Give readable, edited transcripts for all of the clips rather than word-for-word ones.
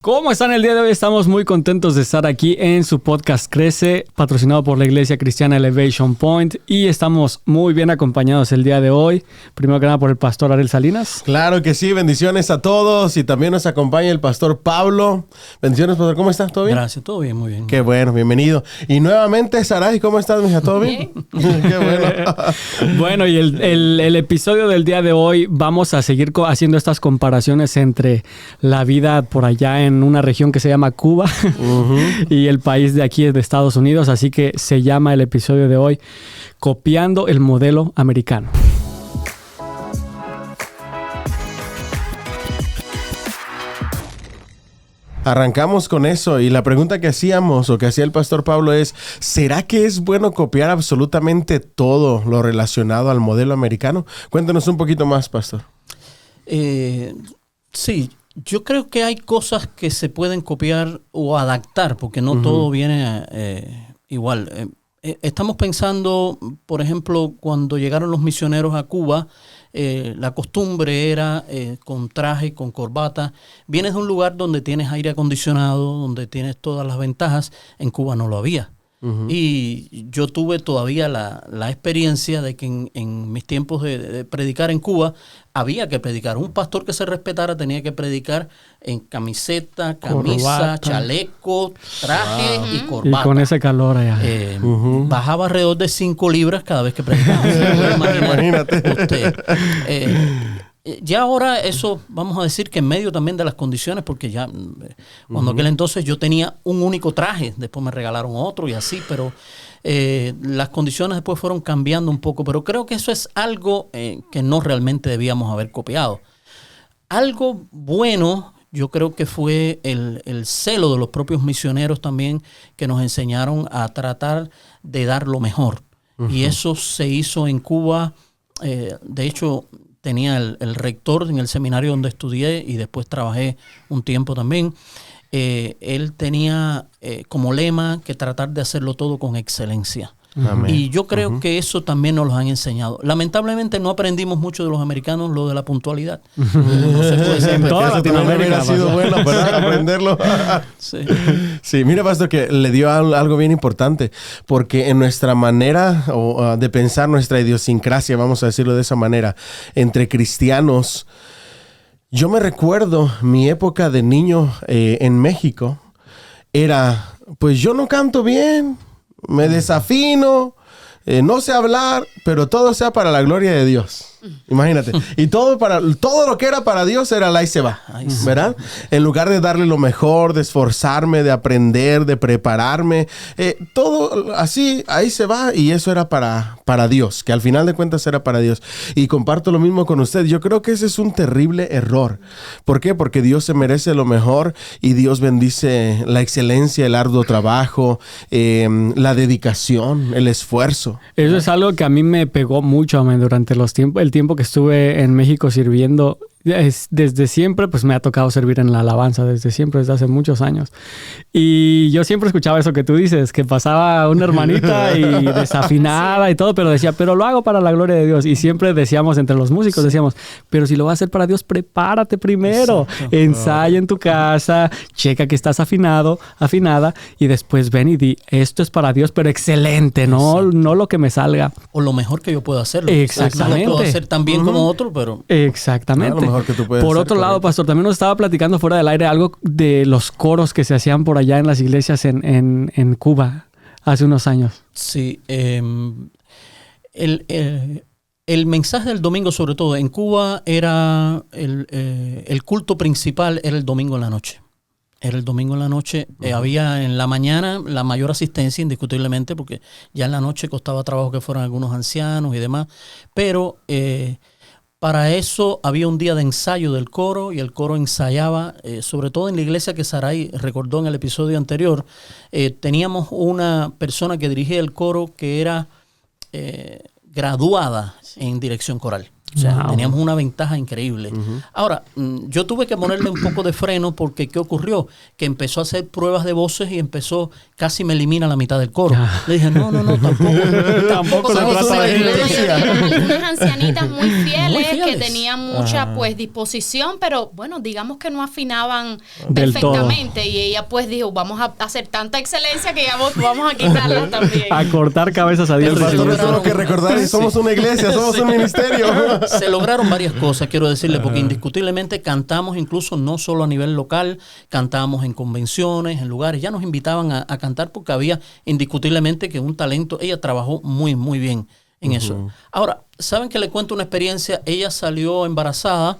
¿Cómo están el día de hoy? Estamos muy contentos de estar aquí en su podcast Crece, patrocinado por la Iglesia Cristiana Elevation Point, y estamos muy bien acompañados el día de hoy. Primero que nada por el pastor Ariel Salinas. Claro que sí, bendiciones a todos, y también nos acompaña el pastor Pablo. Bendiciones, pastor, ¿cómo estás? ¿Todo bien? Gracias, todo bien, muy bien. Qué bueno, bienvenido. Y nuevamente, Saray, ¿cómo estás, mija? ¿Todo bien? Qué bueno. Bueno, y el episodio del día de hoy vamos a seguir haciendo estas comparaciones entre la vida por allá en una región que se llama Cuba y el país de aquí de Estados Unidos, así que se llama el episodio de hoy Copiando el modelo americano. Arrancamos con eso, y la pregunta que hacíamos o que hacía el pastor Pablo es: ¿será que es bueno copiar absolutamente todo lo relacionado al modelo americano? Cuéntanos un poquito más, pastor. Sí, yo creo que hay cosas que se pueden copiar o adaptar, porque no todo viene igual. Estamos pensando, por ejemplo, cuando llegaron los misioneros a Cuba, la costumbre era con traje, con corbata. Vienes de un lugar donde tienes aire acondicionado, donde tienes todas las ventajas. En Cuba no lo había. Y yo tuve todavía la experiencia de que en mis tiempos de predicar en Cuba, había que predicar. Un pastor que se respetara tenía que predicar en camiseta, camisa, corbata, chaleco, traje y corbata. Y con ese calor allá. Bajaba alrededor de 5 libras cada vez que predicaba. Imagínate usted. Ya ahora eso, vamos a decir que en medio también de las condiciones, porque ya cuando aquel entonces yo tenía un único traje, después me regalaron otro y así, pero las condiciones después fueron cambiando un poco, pero creo que eso es algo que no realmente debíamos haber copiado. Algo bueno, yo creo que fue el celo de los propios misioneros también, que nos enseñaron a tratar de dar lo mejor. Y eso se hizo en Cuba. De hecho, tenía el rector en el seminario donde estudié y después trabajé un tiempo también. Él tenía como lema que tratar de hacerlo todo con excelencia. Amén. Y yo creo que eso también nos lo han enseñado. Lamentablemente no aprendimos mucho de los americanos lo de la puntualidad. No se puede ser. En toda Latinoamérica ha sido bueno para aprenderlo. Sí, mira, pastor, que le dio algo bien importante, porque en nuestra manera de pensar, nuestra idiosincrasia, vamos a decirlo de esa manera, entre cristianos, yo me recuerdo mi época de niño en México, era, pues yo no canto bien, me desafino, no sé hablar, pero todo sea para la gloria de Dios. Imagínate. Y todo lo que era para Dios era la y se va, ¿verdad? En lugar de darle lo mejor, de esforzarme, de aprender, de prepararme, todo así, ahí se va, y eso era para Dios, que al final de cuentas era para Dios. Y comparto lo mismo con usted. Yo creo que ese es un terrible error. ¿Por qué? Porque Dios se merece lo mejor, y Dios bendice la excelencia, el arduo trabajo, la dedicación, el esfuerzo. Eso es algo que a mí me pegó mucho durante el tiempo que estuve en México sirviendo. Desde siempre, pues me ha tocado servir en la alabanza, desde siempre, desde hace muchos años. Y yo siempre escuchaba eso que tú dices, que pasaba una hermanita y desafinada y todo, pero decía, pero lo hago para la gloria de Dios. Y siempre decíamos entre los músicos, decíamos, pero si lo vas a hacer para Dios, prepárate primero. Exacto. Ensaya en tu casa, checa que estás afinada, y después ven y di, esto es para Dios, pero excelente, no lo que me salga. O lo mejor que yo puedo hacerlo. Exactamente. No lo puedo hacer tan bien como otro, pero... Exactamente. Que tú puedes por hacer, otro lado, correcto. pastor, también nos estaba platicando fuera del aire algo de los coros que se hacían por allá en las iglesias en Cuba hace unos años. Sí, el mensaje del domingo, sobre todo en Cuba, era el culto principal era el domingo en la noche. Era el domingo en la noche. Había en la mañana la mayor asistencia, indiscutiblemente, porque ya en la noche costaba trabajo que fueran algunos ancianos y demás. Pero para eso había un día de ensayo del coro, y el coro ensayaba, sobre todo en la iglesia que Saray recordó en el episodio anterior. Teníamos una persona que dirigía el coro que era graduada en dirección coral. O sea, teníamos una ventaja increíble. Ahora, yo tuve que ponerle un poco de freno porque ¿qué ocurrió? Que empezó a hacer pruebas de voces y casi me elimina la mitad del coro. Le dije, no, tampoco se trata de iglesia. Unas ancianitas muy fieles que tenían mucha pues disposición, pero bueno, digamos que no afinaban perfectamente. Y ella pues dijo, vamos a hacer tanta excelencia que ya vamos a quitarla también. A cortar cabezas a Dios. El pastor tuvo que recordar que somos una iglesia, somos un ministerio. Se lograron varias cosas, quiero decirle, porque indiscutiblemente cantamos incluso no solo a nivel local, cantamos en convenciones, en lugares, ya nos invitaban a cantar porque había indiscutiblemente que un talento, ella trabajó muy, muy bien en eso. Ahora, ¿saben que le cuento una experiencia? Ella salió embarazada,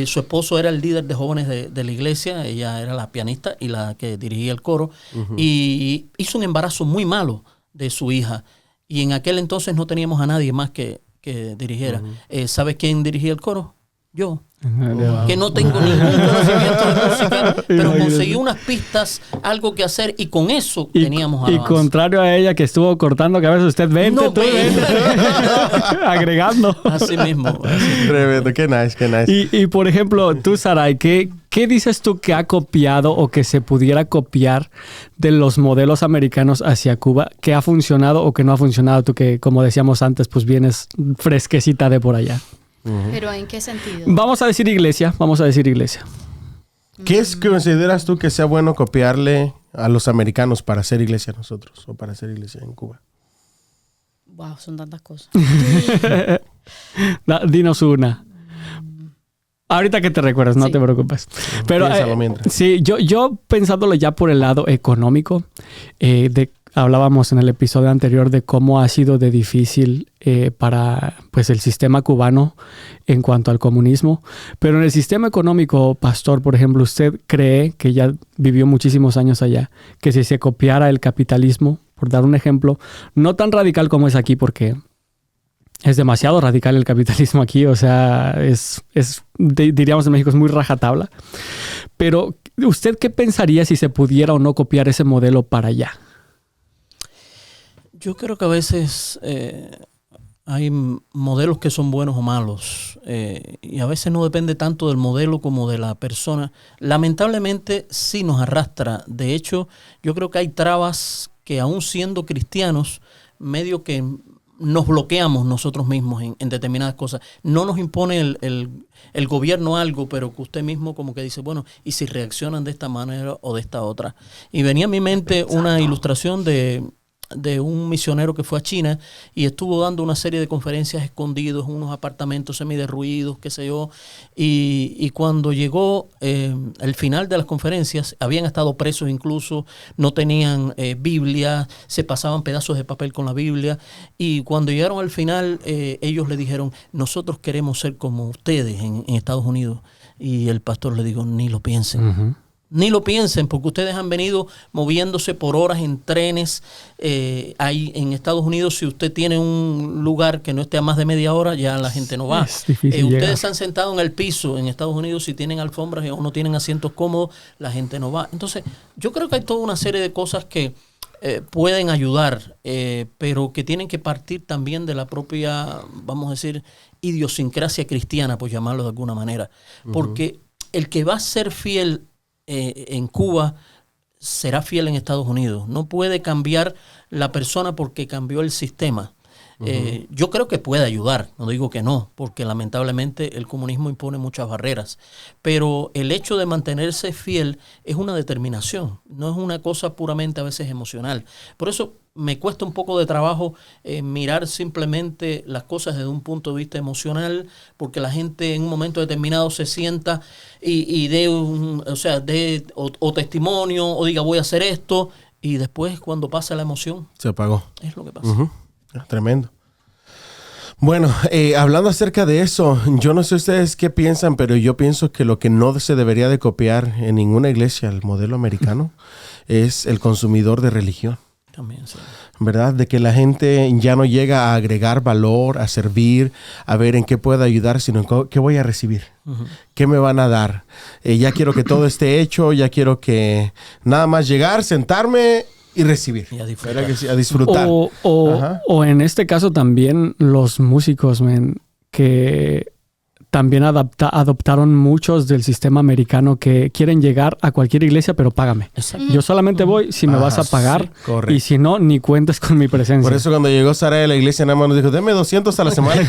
su esposo era el líder de jóvenes de la iglesia, ella era la pianista y la que dirigía el coro, y hizo un embarazo muy malo de su hija, y en aquel entonces no teníamos a nadie más que dirigiera. ¿Sabes quién dirigía el coro? Yo. Que no tengo ningún conocimiento de música, pero conseguí unas pistas, algo que hacer, y con eso teníamos alabanza. Y contrario a ella que estuvo cortando cabezas, usted vente, agregando. Así mismo. Tremendo, qué nice. Y por ejemplo, tú, Sarai, ¿qué dices tú que ha copiado o que se pudiera copiar de los modelos americanos hacia Cuba? ¿Qué ha funcionado o qué no ha funcionado? Tú que, como decíamos antes, pues vienes fresquecita de por allá. ¿Pero en qué sentido? Vamos a decir iglesia. ¿Qué consideras tú que sea bueno copiarle a los americanos para hacer iglesia nosotros o para hacer iglesia en Cuba? Wow, son tantas cosas. Dinos una. Ahorita que te recuerdas, no te preocupes. Pero sí, yo pensándolo ya por el lado económico, hablábamos en el episodio anterior de cómo ha sido de difícil para pues, el sistema cubano en cuanto al comunismo. Pero en el sistema económico, pastor, por ejemplo, ¿usted cree, que ya vivió muchísimos años allá, que si se copiara el capitalismo, por dar un ejemplo, no tan radical como es aquí, porque es demasiado radical el capitalismo aquí, o sea, diríamos en México, es muy rajatabla. Pero, ¿usted qué pensaría si se pudiera o no copiar ese modelo para allá? Yo creo que a veces hay modelos que son buenos o malos y a veces no depende tanto del modelo como de la persona. Lamentablemente sí nos arrastra. De hecho, yo creo que hay trabas que aún siendo cristianos, medio que nos bloqueamos nosotros mismos en determinadas cosas. No nos impone el gobierno algo, pero que usted mismo como que dice, bueno, ¿y si reaccionan de esta manera o de esta otra? Y venía a mi mente una ilustración de un misionero que fue a China y estuvo dando una serie de conferencias escondidos en unos apartamentos semiderruidos, qué sé yo, y cuando llegó el final de las conferencias, habían estado presos incluso, no tenían Biblia, se pasaban pedazos de papel con la Biblia, y cuando llegaron al final, ellos le dijeron, nosotros queremos ser como ustedes en Estados Unidos, y el pastor le dijo, ni lo piensen. Ni lo piensen, porque ustedes han venido moviéndose por horas en trenes. Ahí en Estados Unidos, si usted tiene un lugar que no esté a más de media hora, ya la gente no va. Ustedes se han sentado en el piso en Estados Unidos, si tienen alfombras o no tienen asientos cómodos, la gente no va. Entonces, yo creo que hay toda una serie de cosas que pueden ayudar, pero que tienen que partir también de la propia, vamos a decir, idiosincrasia cristiana, por llamarlo de alguna manera. Porque el que va a ser fiel en Cuba será fiel en Estados Unidos. No puede cambiar la persona porque cambió el sistema. Yo creo que puede ayudar, no digo que no, porque lamentablemente el comunismo impone muchas barreras, pero el hecho de mantenerse fiel es una determinación, no es una cosa puramente a veces emocional. Por eso me cuesta un poco de trabajo mirar simplemente las cosas desde un punto de vista emocional, porque la gente en un momento determinado se sienta y dé o testimonio o diga voy a hacer esto, y después cuando pasa la emoción se apagó. Es lo que pasa. Tremendo. Bueno, hablando acerca de eso, yo no sé ustedes qué piensan, pero yo pienso que lo que no se debería de copiar en ninguna iglesia, el modelo americano, es el consumidor de religión. También, sí. ¿Verdad? De que la gente ya no llega a agregar valor, a servir, a ver en qué puedo ayudar, sino en qué voy a recibir, qué me van a dar. Ya quiero que todo esté hecho, ya quiero que nada más llegar, sentarme y recibir. Y a disfrutar. A disfrutar. O en este caso también los músicos, que también adoptaron muchos del sistema americano que quieren llegar a cualquier iglesia, pero págame. Exacto. Yo solamente voy si me vas a pagar, y si no, ni cuentes con mi presencia. Por eso cuando llegó Sara de la iglesia, nada más nos dijo, deme 200 a la semana.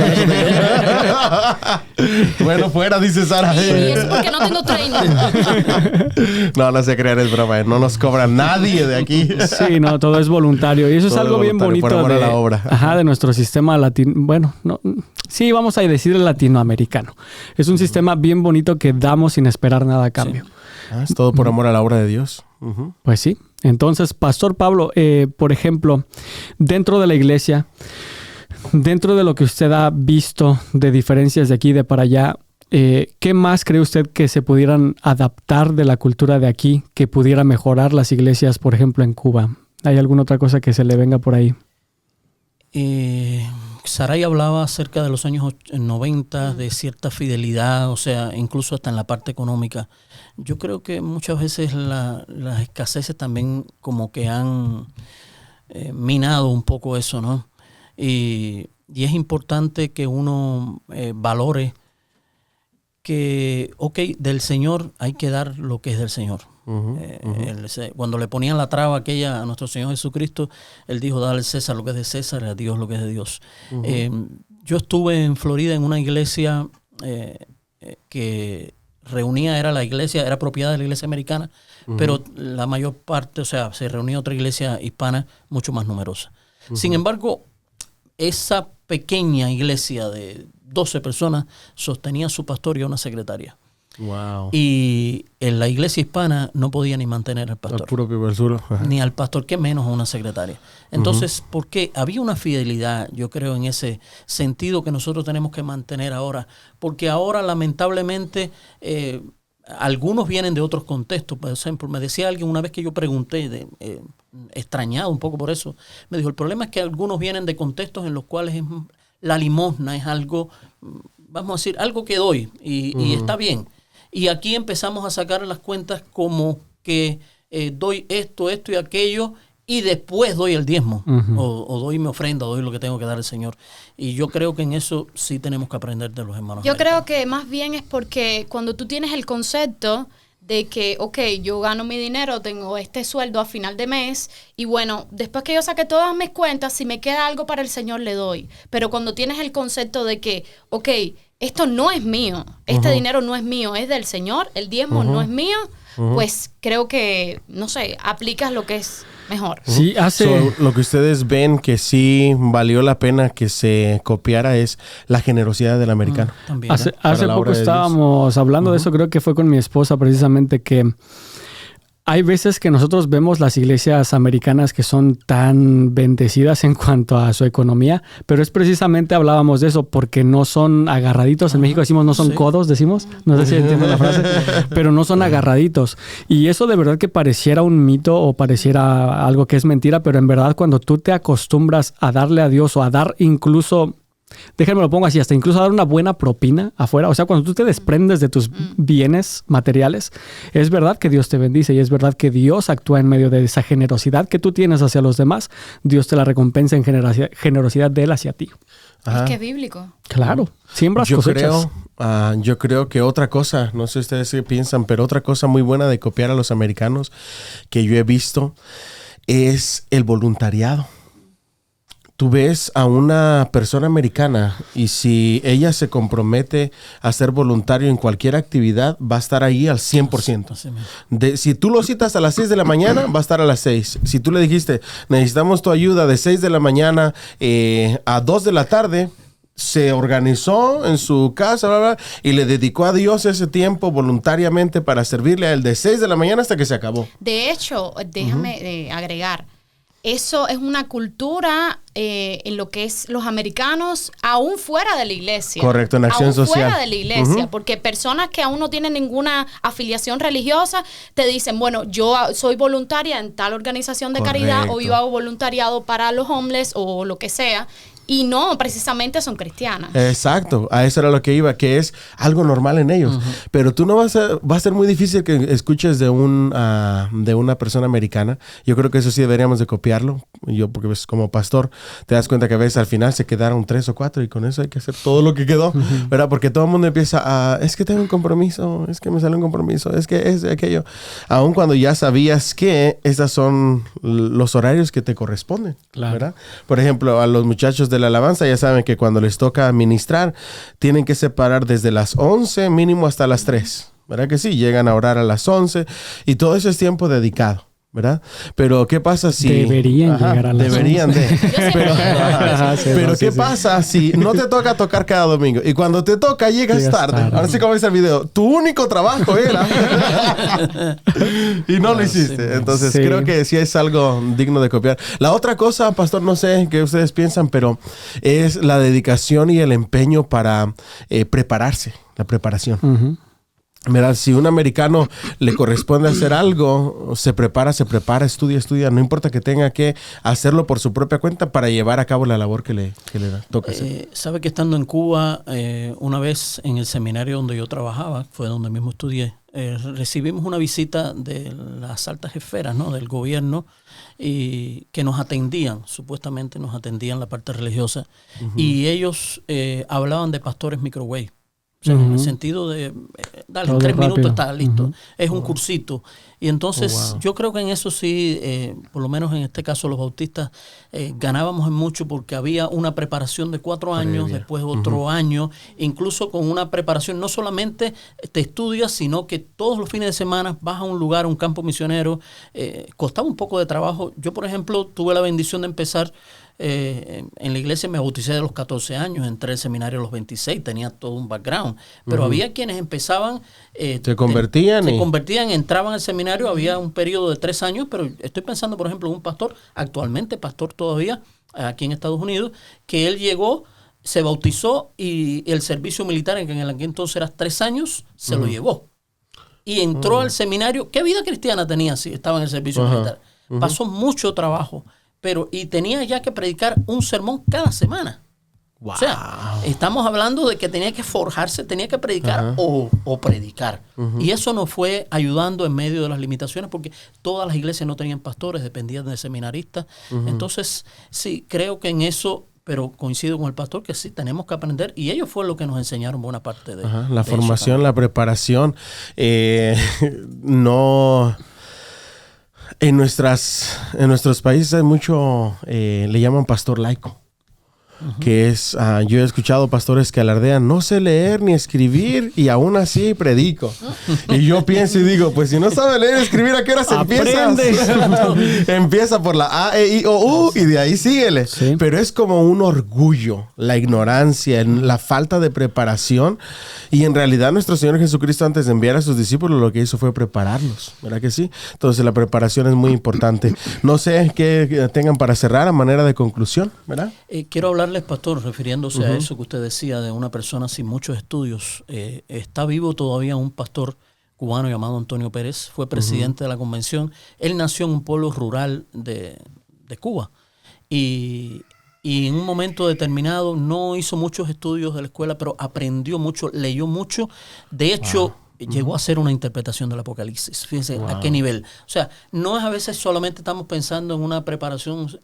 Bueno, fuera, dice Sara. Y es porque no tengo training. No se crean, es broma. No nos cobra nadie de aquí. Sí, no, todo es voluntario. Y eso todo es algo bien bonito por amor a la obra. De nuestro sistema latino. Bueno, no, sí, vamos a decir latinoamericano. Es un sistema bien bonito que damos sin esperar nada a cambio. Sí. Es todo por amor a la obra de Dios. Pues sí. Entonces, Pastor Pablo, por ejemplo, dentro de la iglesia, dentro de lo que usted ha visto de diferencias de aquí y de para allá, ¿qué más cree usted que se pudieran adaptar de la cultura de aquí, que pudiera mejorar las iglesias, por ejemplo, en Cuba? ¿Hay alguna otra cosa que se le venga por ahí? Saray hablaba acerca de los años 90, de cierta fidelidad, o sea, incluso hasta en la parte económica. Yo creo que muchas veces las escaseces también como que han minado un poco eso, ¿no? Y es importante que uno valore que, del Señor hay que dar lo que es del Señor. Cuando le ponían la traba aquella a nuestro Señor Jesucristo, Él dijo, dale al César lo que es de César, a Dios lo que es de Dios. Yo estuve en Florida en una iglesia que era la iglesia, era propiedad de la iglesia americana, pero la mayor parte, o sea, se reunía otra iglesia hispana mucho más numerosa. Sin embargo, esa pequeña iglesia de 12 personas sostenía a su pastor y a una secretaria. Wow. Y en la iglesia hispana no podía ni mantener al pastor. Ni al pastor, que menos a una secretaria. Entonces, porque había una fidelidad, yo creo, en ese sentido que nosotros tenemos que mantener ahora. Porque ahora, lamentablemente, algunos vienen de otros contextos. Por ejemplo, me decía alguien una vez que yo pregunté, extrañado un poco por eso, me dijo, el problema es que algunos vienen de contextos en los cuales la limosna es algo, vamos a decir, algo que doy y está bien. Y aquí empezamos a sacar las cuentas como que doy esto y aquello y después doy el diezmo o doy mi ofrenda, o doy lo que tengo que dar al Señor. Y yo creo que en eso sí tenemos que aprender de los hermanos. Yo creo que más bien es porque cuando tú tienes el concepto de que, yo gano mi dinero, tengo este sueldo a final de mes y bueno, después que yo saque todas mis cuentas, si me queda algo para el Señor le doy. Pero cuando tienes el concepto de que, esto no es mío, este dinero no es mío, es del Señor, el diezmo no es mío, pues creo que, no sé, aplicas lo que es mejor. Sí, lo que ustedes ven que sí valió la pena que se copiara es la generosidad del americano. También, hace poco estábamos hablando de eso, creo que fue con mi esposa precisamente, que hay veces que nosotros vemos las iglesias americanas que son tan bendecidas en cuanto a su economía, pero es precisamente, hablábamos de eso, porque no son agarraditos. En México decimos no son codos, decimos. No sé si entienden la frase, pero no son agarraditos. Y eso de verdad que pareciera un mito o pareciera algo que es mentira, pero en verdad cuando tú te acostumbras a darle a Dios o a dar incluso... Déjenme lo pongo así, hasta incluso dar una buena propina afuera. O sea, cuando tú te desprendes de tus bienes materiales, es verdad que Dios te bendice y es verdad que Dios actúa en medio de esa generosidad que tú tienes hacia los demás. Dios te la recompensa en generosidad de Él hacia ti. Es que es bíblico. Claro, siembras cosechas. Yo creo que otra cosa, no sé ustedes qué piensan, pero otra cosa muy buena de copiar a los americanos que yo he visto es el voluntariado. Tú ves a una persona americana y si ella se compromete a ser voluntario en cualquier actividad, va a estar ahí al 100%. Si tú lo citas a las 6 de la mañana, va a estar a las 6. Si tú le dijiste, necesitamos tu ayuda de 6 de la mañana a 2 de la tarde, se organizó en su casa, bla, bla, y le dedicó a Dios ese tiempo voluntariamente para servirle a él de 6 de la mañana hasta que se acabó. De hecho, déjame agregar, eso es una cultura en lo que es los americanos, aún fuera de la iglesia. Correcto, en acción social. Fuera de la iglesia, porque personas que aún no tienen ninguna afiliación religiosa te dicen, bueno, yo soy voluntaria en tal organización de caridad o yo hago voluntariado para los homeless o lo que sea. y no precisamente son cristianas. Exacto, a eso era lo que iba, que es algo normal en ellos. Pero tú no va a ser muy difícil que escuches de una persona americana. Yo creo que eso sí deberíamos de copiarlo. Yo, porque pues, como pastor, te das cuenta que a veces al final se quedaron 3 o 4 y con eso hay que hacer todo lo que quedó, ¿verdad? Porque todo el mundo empieza a, es que tengo un compromiso, es que me sale un compromiso, es que es aquello. Aun cuando ya sabías que esos son los horarios que te corresponden, claro, ¿verdad? Por ejemplo, a los muchachos de la alabanza ya saben que cuando les toca ministrar, tienen que separar desde las 11 mínimo hasta las 3, ¿verdad que sí? Llegan a orar a las 11 y todo eso es tiempo dedicado, ¿verdad? Pero ¿qué pasa si... Deberían llegar a las 11. Deberían de. Pero ¿qué pasa si no te toca tocar cada domingo? Y cuando te toca, llegas tarde. Ahora sí, como dice el video, tu único trabajo era. y no lo hiciste. Entonces, creo que sí es algo digno de copiar. La otra cosa, pastor, no sé qué ustedes piensan, pero es la dedicación y el empeño para prepararse, la preparación. Mira, si un americano le corresponde hacer algo, se prepara, estudia, no importa que tenga que hacerlo por su propia cuenta para llevar a cabo la labor que le toca hacer. Sabe que estando en Cuba, una vez en el seminario donde yo trabajaba, fue donde mismo estudié, recibimos una visita de las altas esferas, ¿no?, del gobierno, y que nos atendían, supuestamente nos atendían la parte religiosa, y ellos hablaban de pastores microwave. O sea, en el sentido de, dale, en 3 minutos está listo. Es un cursito. Y entonces yo creo que en eso sí, por lo menos en este caso los bautistas, ganábamos en mucho porque había una preparación de 4 años, después otro año, incluso con una preparación, no solamente te estudias, sino que todos los fines de semana vas a un lugar, a un campo misionero. Costaba un poco de trabajo. Yo, por ejemplo, tuve la bendición de empezar en la iglesia, me bauticé de los 14 años, entré al seminario a los 26, tenía todo un background, pero había quienes empezaban, se convertían, entraban al seminario, había un periodo de 3 años, pero estoy pensando, por ejemplo, en un pastor, actualmente pastor todavía, aquí en Estados Unidos, que él llegó, se bautizó y el servicio militar, en que en aquel entonces era 3 años, se lo llevó. Y entró al seminario. ¿Qué vida cristiana tenía si estaba en el servicio militar? Pasó mucho trabajo. Y tenía ya que predicar un sermón cada semana. Wow. O sea, estamos hablando de que tenía que forjarse, tenía que predicar o predicar. Y eso nos fue ayudando en medio de las limitaciones porque todas las iglesias no tenían pastores, dependían de seminaristas. Entonces, sí, creo que en eso, pero coincido con el pastor que sí, tenemos que aprender. Y ellos fue lo que nos enseñaron buena parte de la formación, la preparación. No... En nuestros países hay mucho, le llaman pastor laico, que es, yo he escuchado pastores que alardean, no sé leer ni escribir y aún así predico. Y yo pienso y digo, pues si no sabe leer y escribir, ¿a qué horas empiezas? Empieza por la A, E, I, O, U y de ahí síguele. Sí. Pero es como un orgullo, la ignorancia, la falta de preparación. Y en realidad nuestro Señor Jesucristo, antes de enviar a sus discípulos, lo que hizo fue prepararlos, ¿verdad que sí? Entonces la preparación es muy importante. No sé qué tengan para cerrar a manera de conclusión, ¿verdad? Quiero hablarles, pastor, refiriéndose a eso que usted decía de una persona sin muchos estudios. Está vivo todavía un pastor cubano llamado Antonio Pérez, fue presidente de la convención. Él nació en un pueblo rural de Cuba y en un momento determinado no hizo muchos estudios de la escuela, pero aprendió mucho, leyó mucho. De hecho, llegó a hacer una interpretación del Apocalipsis. Fíjense a qué nivel. O sea, no es a veces solamente estamos pensando en una preparación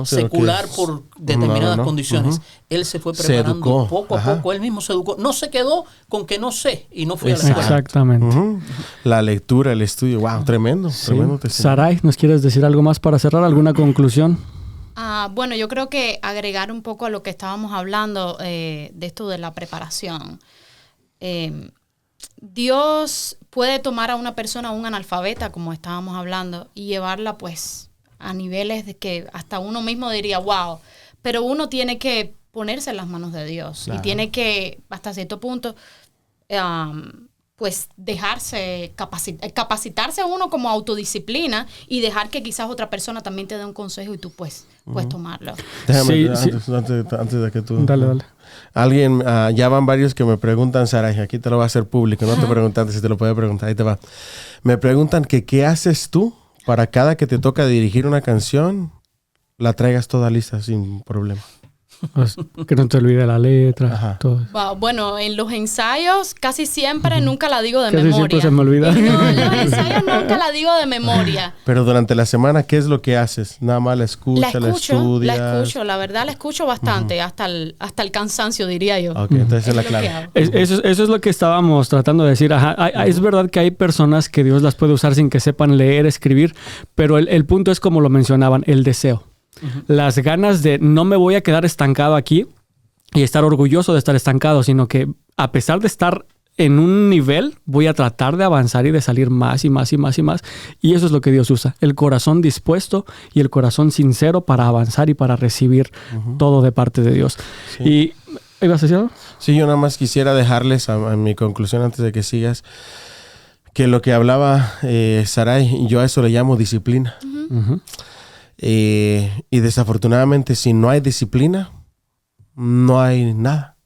secular por determinadas condiciones. Él se fue preparando poco a poco. Él mismo se educó. No se quedó con que no sé y no fue a la escuela. Exactamente. La lectura, el estudio. Wow, tremendo. Sí. Tremendo. Saray, ¿nos quieres decir algo más para cerrar? ¿Alguna conclusión? Bueno, yo creo que agregar un poco a lo que estábamos hablando de esto de la preparación. Dios puede tomar a una persona, un analfabeta, como estábamos hablando, y llevarla pues a niveles de que hasta uno mismo diría, wow, pero uno tiene que ponerse en las manos de Dios. Claro. Y tiene que, hasta cierto punto, pues dejarse capacitarse a uno como autodisciplina y dejar que quizás otra persona también te dé un consejo y tú puedes tomarlo. Déjame, antes de que tú... Dale. Alguien, ya van varios que me preguntan, Sara, y aquí te lo voy a hacer público, no te preguntan si te lo puedo preguntar, ahí te va. Me preguntan que qué haces tú para cada que te toca dirigir una canción, la traigas toda lista sin problema. Pues, que no te olvide la letra. Todo. Bueno, en los ensayos casi siempre nunca la digo de casi memoria. Siempre se me olvida. No, en los ensayos nunca la digo de memoria. Pero durante la semana, ¿qué es lo que haces? Nada más la estudias. La verdad la escucho bastante, hasta el cansancio, diría yo. Ok, entonces es la clave. Eso es lo que estábamos tratando de decir. Es verdad que hay personas que Dios las puede usar sin que sepan leer, escribir, pero el punto es como lo mencionaban, el deseo. Las ganas de no me voy a quedar estancado aquí y estar orgulloso de estar estancado, sino que a pesar de estar en un nivel, voy a tratar de avanzar y de salir más y más y más y más. Y eso es lo que Dios usa, el corazón dispuesto y el corazón sincero para avanzar y para recibir todo de parte de Dios. Sí. ¿Y ibas a decir algo? Sí, yo nada más quisiera dejarles a mi conclusión antes de que sigas, que lo que hablaba Sarai, yo a eso le llamo disciplina. Y desafortunadamente, si no hay disciplina, no hay nada,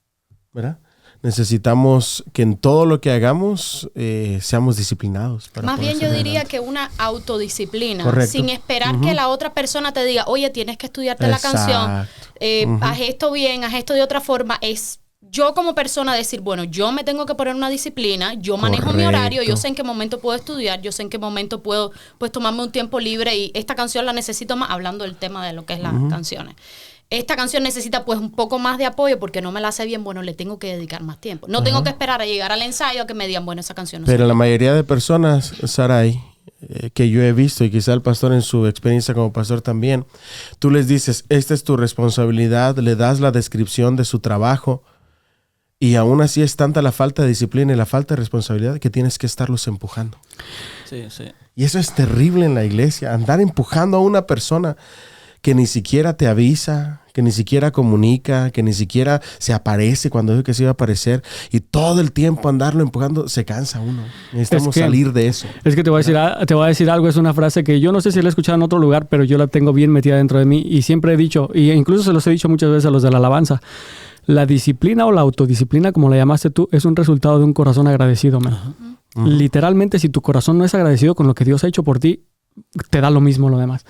¿verdad? Necesitamos que en todo lo que hagamos seamos disciplinados. Más bien yo diría que una autodisciplina. Correcto. Sin esperar que la otra persona te diga, oye, tienes que estudiarte la canción, haz esto bien, haz esto de otra forma. Es yo como persona decir, bueno, yo me tengo que poner una disciplina, yo manejo mi horario, yo sé en qué momento puedo estudiar, yo sé en qué momento puedo pues tomarme un tiempo libre y esta canción la necesito más, hablando del tema de lo que es las canciones. Esta canción necesita pues un poco más de apoyo porque no me la hace bien, bueno, le tengo que dedicar más tiempo. No tengo que esperar a llegar al ensayo a que me digan, bueno, esa canción no Pero la mayoría de personas, Sarai, que yo he visto y quizá el pastor en su experiencia como pastor también, tú les dices, esta es tu responsabilidad, le das la descripción de su trabajo. Y aún así es tanta la falta de disciplina y la falta de responsabilidad que tienes que estarlos empujando. Sí, sí. Y eso es terrible en la iglesia, andar empujando a una persona que ni siquiera te avisa, que ni siquiera comunica, que ni siquiera se aparece cuando dijo que se iba a aparecer. Y todo el tiempo andarlo empujando, se cansa uno. Necesitamos salir de eso. Es que te voy a decir algo, es una frase que yo no sé si la he escuchado en otro lugar, pero yo la tengo bien metida dentro de mí. Y siempre he dicho, y incluso se los he dicho muchas veces a los de la alabanza, la disciplina o la autodisciplina, como la llamaste tú, es un resultado de un corazón agradecido, man. Literalmente, si tu corazón no es agradecido con lo que Dios ha hecho por ti, te da lo mismo lo demás.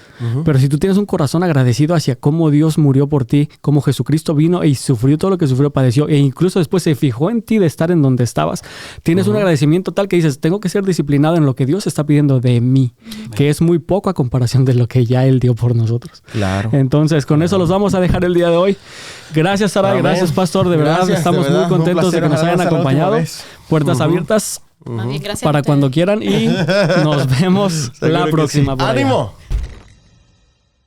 Pero si tú tienes un corazón agradecido hacia cómo Dios murió por ti, cómo Jesucristo vino y sufrió todo lo que sufrió, padeció, e incluso después se fijó en ti de estar en donde estabas, tienes un agradecimiento tal que dices, tengo que ser disciplinado en lo que Dios está pidiendo de mí, que es muy poco a comparación de lo que ya Él dio por nosotros. Claro. Entonces, con eso los vamos a dejar el día de hoy. Gracias, Sara. Gracias, Pastor. De verdad, estamos muy contentos de que nos hayan acompañado. Puertas abiertas. Más bien, gracias para cuando quieran y nos vemos la próxima. ¡Ánimo!